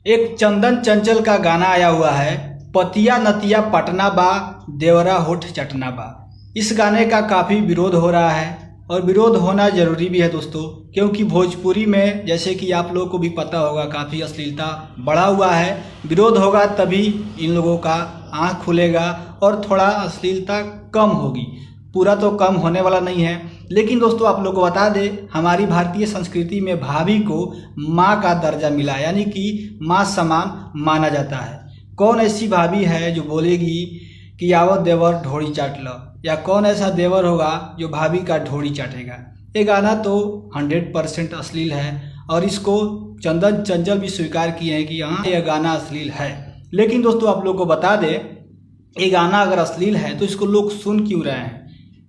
एक चंदन चंचल का गाना आया हुआ है, पतिया नतिया पटना बा देवरा होठ चटना बा। इस गाने का काफ़ी विरोध हो रहा है और विरोध होना ज़रूरी भी है दोस्तों, क्योंकि भोजपुरी में जैसे कि आप लोगों को भी पता होगा काफ़ी अश्लीलता बढ़ा हुआ है। विरोध होगा तभी इन लोगों का आँख खुलेगा और थोड़ा अश्लीलता कम होगी। पूरा तो कम होने वाला नहीं है, लेकिन दोस्तों आप लोगों को बता दें, हमारी भारतीय संस्कृति में भाभी को माँ का दर्जा मिला, यानी कि माँ समान माना जाता है। कौन ऐसी भाभी है जो बोलेगी कि आवत देवर ढोड़ी चाट लो, या कौन ऐसा देवर होगा जो भाभी का ढोड़ी चाटेगा। ये गाना तो 100% अश्लील है और इसको चंदन चंचल भी स्वीकार किए हैं कि हाँ यह गाना अश्लील है। लेकिन दोस्तों आप लोगों को बता दें, ये गाना अगर अश्लील है तो इसको लोग सुन क्यों रहे हैं,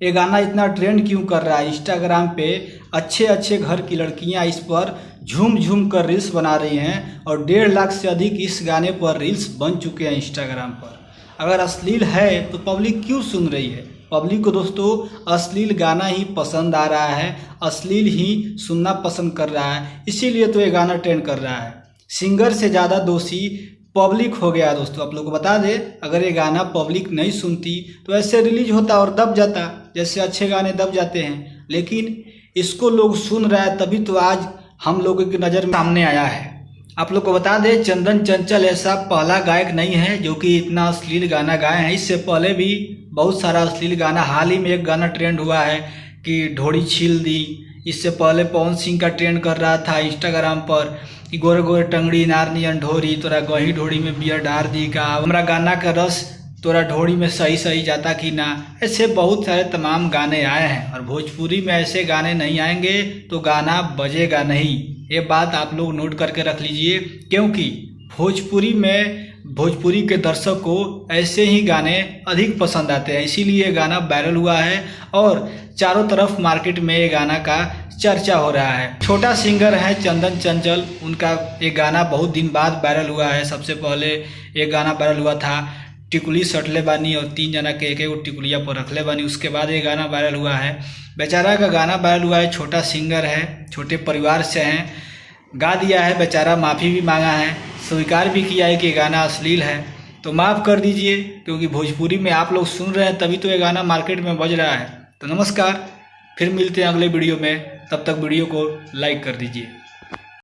ये गाना इतना ट्रेंड क्यों कर रहा है। इंस्टाग्राम पे अच्छे अच्छे घर की लड़कियां इस पर झूम झूम कर रील्स बना रही हैं और 1.5 लाख से अधिक इस गाने पर रील्स बन चुके हैं इंस्टाग्राम पर। अगर अश्लील है तो पब्लिक क्यों सुन रही है। पब्लिक को दोस्तों अश्लील गाना ही पसंद आ रहा है, अश्लील ही सुनना पसंद कर रहा है, इसीलिए तो ये गाना ट्रेंड कर रहा है। सिंगर से ज़्यादा दोषी पब्लिक हो गया दोस्तों। आप लोग को बता दें, अगर ये गाना पब्लिक नहीं सुनती तो ऐसे रिलीज होता और दब जाता, जैसे अच्छे गाने दब जाते हैं। लेकिन इसको लोग सुन रहा है तभी तो आज हम लोगों की नज़र में सामने आया है। आप लोग को बता दें, चंदन चंचल ऐसा पहला गायक नहीं है जो कि इतना अश्लील गाना गाए हैं। इससे पहले भी बहुत सारा अश्लील गाना, हाल ही में एक गाना ट्रेंड हुआ है कि ढोड़ी छील दी। इससे पहले पवन सिंह का ट्रेंड कर रहा था इंस्टाग्राम पर कि गोरे गोरे टंगड़ी नार नियन ढोरी, तोरा गही ढोड़ी में बियर डार दी का, हमरा गाना का रस तोरा ढोड़ी में सही सही जाता कि ना। ऐसे बहुत सारे तमाम गाने आए हैं और भोजपुरी में ऐसे गाने नहीं आएंगे तो गाना बजेगा नहीं। ये बात आप लोग नोट करके रख लीजिए, क्योंकि भोजपुरी के दर्शक को ऐसे ही गाने अधिक पसंद आते हैं, इसीलिए ये गाना वायरल हुआ है और चारों तरफ मार्केट में ये गाना का चर्चा हो रहा है। छोटा सिंगर है चंदन चंचल, उनका एक गाना बहुत दिन बाद वायरल हुआ है। सबसे पहले एक गाना वायरल हुआ था टिकुली सटले बानी और 3 जना के एक टिकुलिया पर रखले बानी, उसके बाद ये गाना वायरल हुआ है। बेचारा का गाना वायरल हुआ है, छोटा सिंगर है, छोटे परिवार से हैं, गा दिया है बेचारा, माफ़ी भी मांगा है, स्वीकार भी किया है कि गाना अश्लील है। तो माफ़ कर दीजिए, क्योंकि भोजपुरी में आप लोग सुन रहे हैं तभी तो ये गाना मार्केट में बज रहा है। तो नमस्कार, फिर मिलते हैं अगले वीडियो में, तब तक वीडियो को लाइक कर दीजिए।